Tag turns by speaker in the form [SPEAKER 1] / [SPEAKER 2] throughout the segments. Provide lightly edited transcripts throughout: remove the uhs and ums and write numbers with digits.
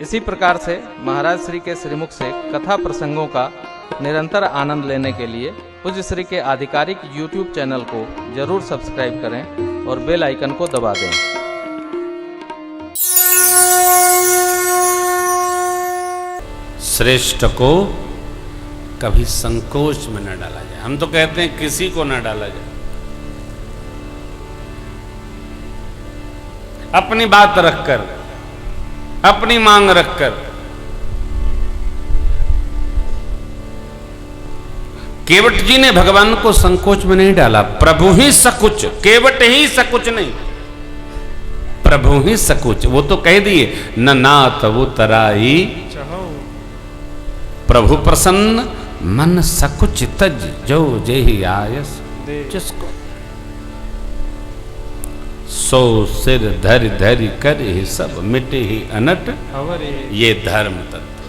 [SPEAKER 1] इसी प्रकार से महाराज श्री के श्रीमुख से कथा प्रसंगों का निरंतर आनंद लेने के लिए पूज्य श्री के आधिकारिक YouTube चैनल को जरूर सब्सक्राइब करें और बेल आइकन को दबा दें।
[SPEAKER 2] श्रेष्ठ को कभी संकोच में न डाला जाए। हम तो कहते हैं किसी को न डाला जाए। अपनी बात रखकर, अपनी मांग रखकर, केवट जी ने भगवान को संकोच में नहीं डाला। प्रभु ही सकुच, केवट ही सकुच नहीं, प्रभु ही सकुच। वो तो कह दिए न नाथ वो तराई प्रभु प्रसन्न मन सकुच तज जो जेहि आयस जिसको सो सिर धरि धरि कर ही सब मिटे ही अनट ये धर्म तत्व,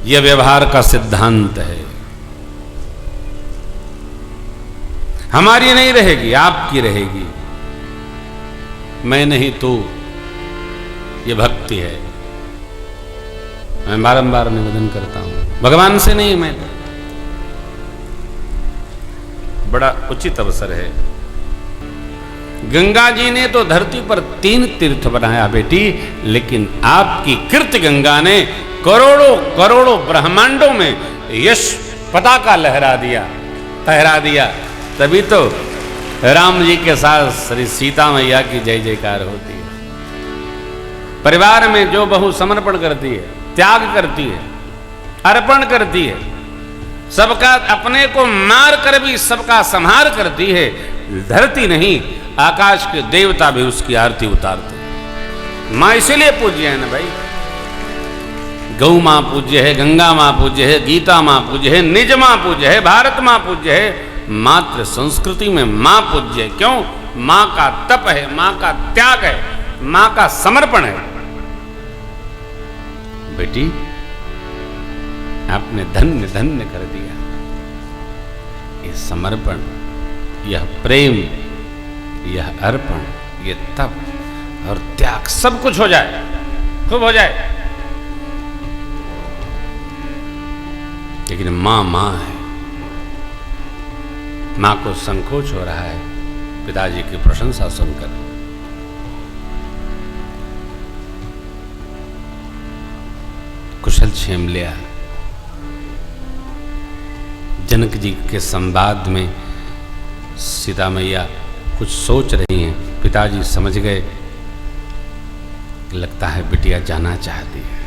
[SPEAKER 2] यह व्यवहार का सिद्धांत है। हमारी नहीं रहेगी, आपकी रहेगी। मैं नहीं तू, ये भक्ति है। मैं बारंबार निवेदन करता हूं, भगवान से नहीं, मैं बड़ा उचित अवसर है। गंगा जी ने तो धरती पर 3 तीर्थ बनाया बेटी, लेकिन आपकी कीर्ति गंगा ने करोड़ों करोड़ों ब्रह्मांडों में यश पताका लहरा दिया। तभी तो राम जी के साथ श्री सीता मैया की जय जयकार होती है। परिवार में जो बहू समर्पण करती है, त्याग करती है, अर्पण करती है, सबका अपने को मार कर भी सबका संहार करती है, धरती नहीं आकाश के देवता भी उसकी आरती उतारते। मां इसीलिए पूज्य है ना भाई। गौ मां पूज्य है, गंगा मां पूज्य है, गीता मां पूज्य है, निज मां पूज्य है, भारत मां पूज्य है, मातृ संस्कृति में मां पूज्य है। क्यों? मां का तप है, मां का त्याग है, मां का समर्पण है। बेटी आपने धन्य धन्य कर दिया। ये समर्पण, यह प्रेम, यह अर्पण, ये तप और त्याग सब कुछ हो जाए, खूब हो जाए। लेकिन मां मां है, मां को संकोच हो रहा है पिताजी की प्रशंसा सुनकर। कुशल छेम लिया। जनक जी के संवाद में सीता मैया कुछ सोच रही हैं। पिताजी समझ गए, लगता है बिटिया जाना चाहती है।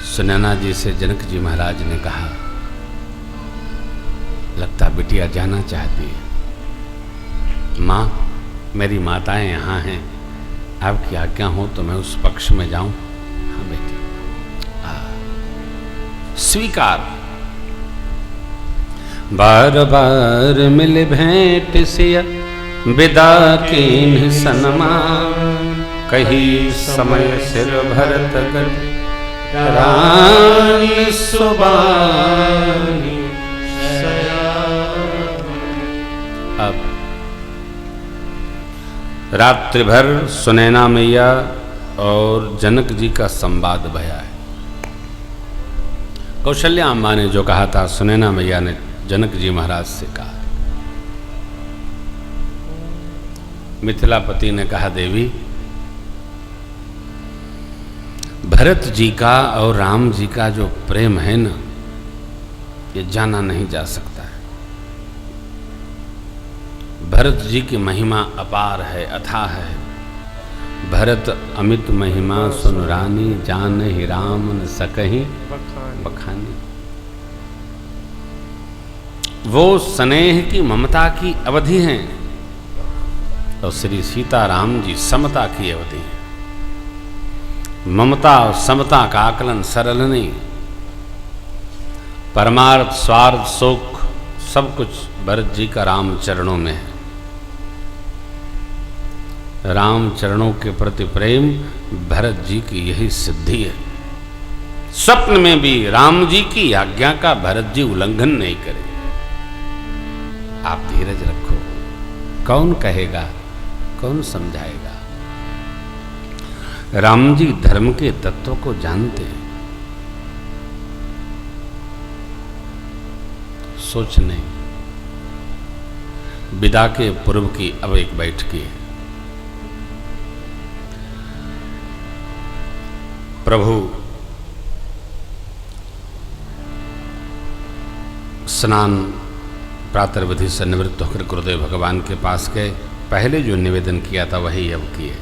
[SPEAKER 2] सुनैना जी से जनक जी महाराज ने कहा, लगता बिटिया जाना चाहती है। माँ, मेरी माताएं यहाँ हैं, आपकी आज्ञा हो तो मैं उस पक्ष में जाऊं। हाँ बेटी, स्वीकार। बार बार मिल भेंट सिया विदा कीन्ह सन्मान, कही समय सिर भरत गढ़ रानी सुबानी। अब रात्रि भर सुनैना मैया और जनक जी का संवाद भया है। कौशल्या अम्मा ने जो कहा था, सुनैना मैया ने जनक जी महाराज से कहा। मिथिलापति ने कहा, देवी भरत जी का और राम जी का जो प्रेम है ना, ये जाना नहीं जा सकता है। भरत जी की महिमा अपार है, अथाह है। भरत अमित महिमा सुन रानी, जान ही राम न सकहीं बखानी। वो स्नेह की ममता की अवधि हैं और श्री सीताराम जी समता की अवधि है। ममता और समता का आकलन सरल नहीं। परमार्थ, स्वार्थ, सुख सब कुछ भरत जी का राम चरणों में है। राम चरणों के प्रति प्रेम भरत जी की यही सिद्धि है। स्वप्न में भी राम जी की आज्ञा का भरत जी उल्लंघन नहीं करे। आप धीरज रखो, कौन कहेगा, कौन समझाएगा? राम जी धर्म के तत्व को जानते हैं। सोचने विदा के पूर्व की अब एक बैठकी है। प्रभु स्नान प्रातर्विधि से निवृत्त होकर गुरुदेव भगवान के पास गए। पहले जो निवेदन किया था वही अब किए।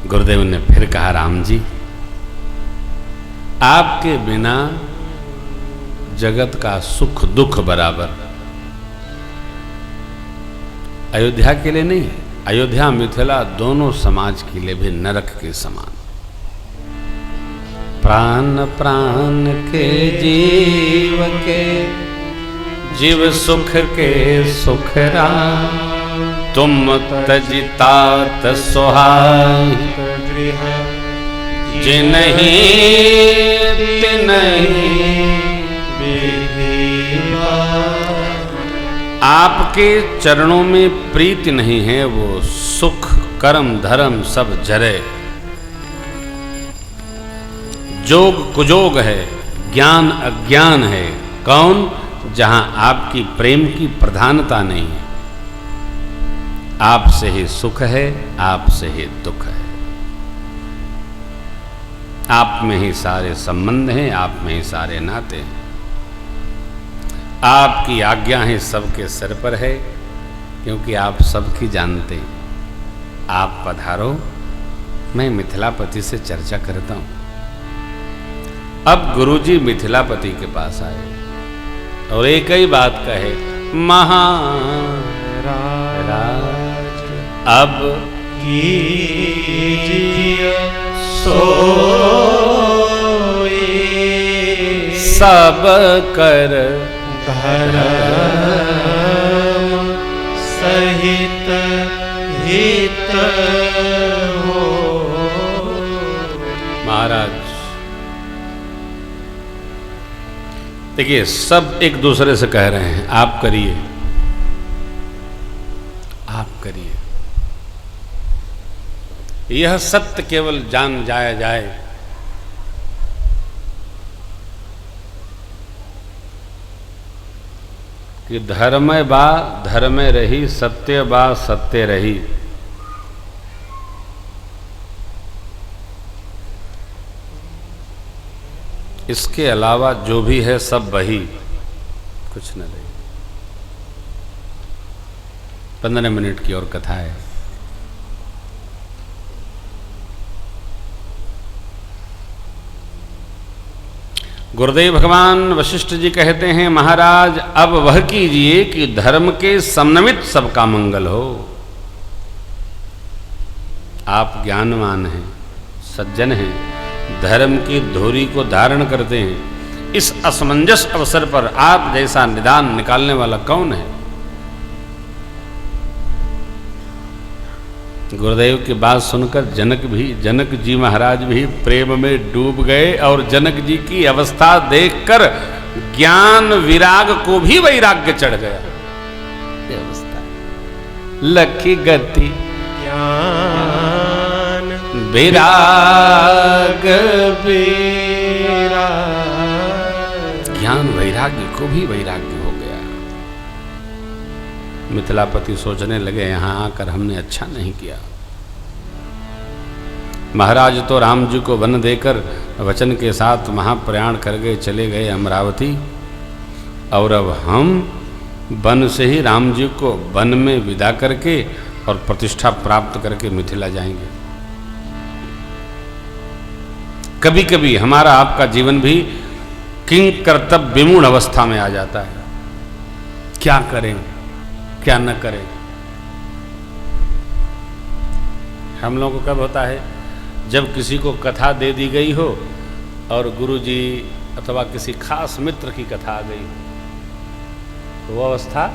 [SPEAKER 2] गुरुदेव ने फिर कहा, राम जी आपके बिना जगत का सुख दुख बराबर। अयोध्या के लिए नहीं, अयोध्या मिथिला दोनों समाज के लिए भी नरक के समान। प्राण प्राण के जीव के जीव सुख के सुख राम। तुम तजितात सुहाई जिनहि तिनहि। आपके चरणों में प्रीति नहीं है, वो सुख कर्म धर्म सब जरे। जोग कुजोग है, ज्ञान अज्ञान है। कौन? जहां आपकी प्रेम की प्रधानता नहीं है। आपसे ही सुख है, आपसे ही दुख है। आप में ही सारे संबंध हैं, आप में ही सारे नाते हैं। आपकी आज्ञा है सबके सिर पर है, क्योंकि आप सबकी जानते हैं। आप पधारो, मैं मिथिलापति से चर्चा करता हूं। अब गुरुजी मिथिलापति के पास आए और एक ही बात कहे, महाराज अब कीजिए सोई सब कर धर्म सहित हित हो। महाराज देखिए, सब एक दूसरे से कह रहे हैं आप करिए, आप करिए। यह सत्य केवल जान जाया जाए कि धर्म बा धर्म रही, सत्य बा सत्य रही। इसके अलावा जो भी है सब वही, कुछ न रही। 15 मिनट की और कथा है। गुरुदेव भगवान वशिष्ठ जी कहते हैं, महाराज अब वह कीजिए कि धर्म के समन्वित सबका मंगल हो। आप ज्ञानवान हैं, सज्जन हैं, धर्म की धोरी को धारण करते हैं। इस असमंजस अवसर पर आप जैसा निदान निकालने वाला कौन है? गुरुदेव की बात सुनकर जनक जी महाराज भी प्रेम में डूब गए और जनक जी की अवस्था देखकर ज्ञान विराग को भी वैराग्य चढ़ गया। ये अवस्था लखी गति ज्ञान विराग ज्ञान वैराग्य को भी वैराग्य हो गया। मिथिलापति सोचने लगे, यहां आकर हमने अच्छा नहीं किया। महाराज तो राम जी को वन देकर वचन के साथ महाप्रयाण कर गए, चले गए अमरावती, और अब हम वन से ही राम जी को वन में विदा करके और प्रतिष्ठा प्राप्त करके मिथिला जाएंगे। कभी कभी हमारा आपका जीवन भी किंग कर्तव्य विमूढ़ अवस्था में आ जाता है। क्या करें क्या न करें। हम लोगों को कब होता है? जब किसी को कथा दे दी गई हो और गुरुजी अथवा किसी खास मित्र की कथा आ गई, वो अवस्था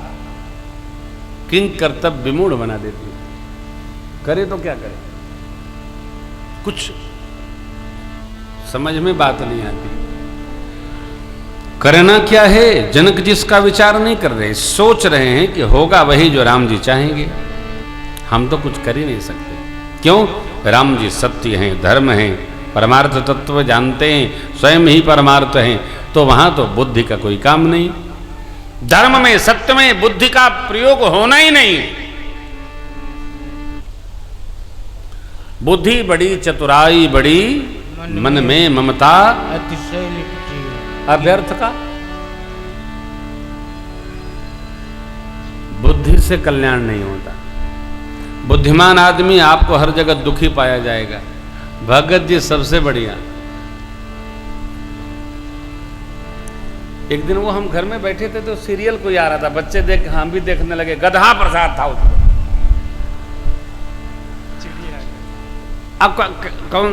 [SPEAKER 2] किंग कर्तव्य विमूढ़ बना देती है। करे तो क्या करे, कुछ समझ में बात नहीं आती। करना क्या है? जनक जी इसका विचार नहीं कर रहे, सोच रहे हैं कि होगा वही जो राम जी चाहेंगे, हम तो कुछ कर ही नहीं सकते। क्यों? राम जी सत्य हैं, धर्म हैं, परमार्थ तत्व जानते हैं, स्वयं ही परमार्थ हैं, तो वहां तो बुद्धि का कोई काम नहीं। धर्म में, सत्य में बुद्धि का प्रयोग होना ही नहीं। बुद्धि बड़ी, चतुराई बड़ी, मन में ममता
[SPEAKER 3] अतिशय लिपटी
[SPEAKER 2] अव्यर्थ का। बुद्धि से कल्याण नहीं होता। बुद्धिमान आदमी आपको हर जगह दुखी पाया जाएगा। भगत जी सबसे बढ़िया। एक दिन वो हम घर में बैठे थे तो सीरियल कोई आ रहा था, बच्चे देख हम भी देखने लगे। गधा प्रसाद था उसको। आप कौन,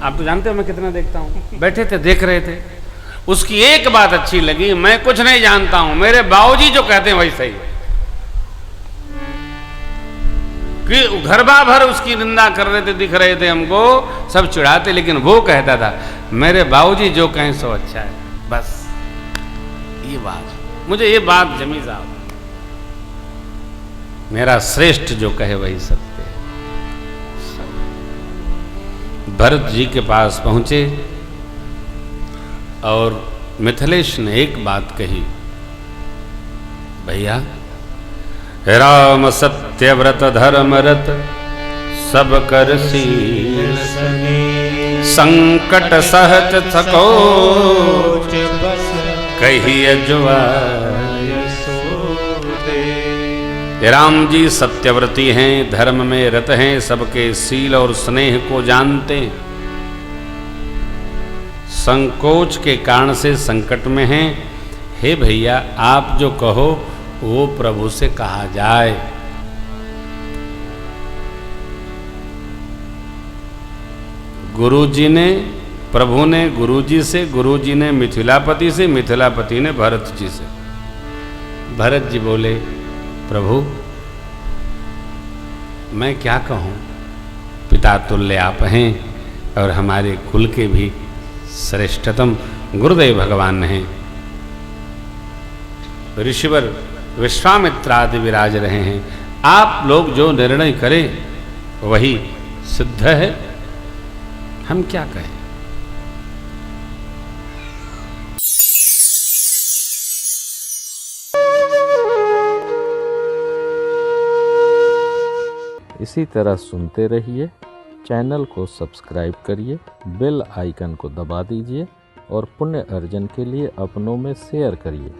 [SPEAKER 2] आप तो जानते हो मैं कितना देखता हूं। बैठे थे देख रहे थे, उसकी एक बात अच्छी लगी, मैं कुछ नहीं जानता हूं, मेरे बाबूजी जो कहते हैं वही सही है। कि घर भर उसकी निंदा कर रहे थे, दिख रहे थे हमको, सब चिढ़ाते, लेकिन वो कहता था मेरे बाबूजी जो कहें सो अच्छा है। बस ये बात, मुझे ये बात जमी साहब, मेरा श्रेष्ठ जो कहे वही सत्य है। भरत जी के पास पहुंचे और मिथिलेश ने एक बात कही, भैया राम सत्यव्रत धर्मरत सब कर शील सने, संकट सहज सकोच कहिए जुआय सो दे। राम जी सत्यव्रती हैं, धर्म में रत हैं, सबके शील और स्नेह को जानते हैं, संकोच के कारण से संकट में हैं। हे भैया आप जो कहो वो प्रभु से कहा जाए। गुरुजी ने, प्रभु ने गुरुजी से, गुरुजी ने मिथिलापति से, मिथिलापति ने भरत जी से। भरत जी बोले प्रभु मैं क्या कहूँ, पिता तुल्य आप हैं और हमारे कुल के भी श्रेष्ठतम गुरुदेव भगवान हैं। ऋषिवर विश्वामित्र आदि विराज रहे हैं, आप लोग जो निर्णय करें वही सिद्ध है, हम क्या कहें।
[SPEAKER 1] इसी तरह सुनते रहिए, चैनल को सब्सक्राइब करिए, बेल आइकन को दबा दीजिए और पुण्य अर्जन के लिए अपनों में शेयर करिए।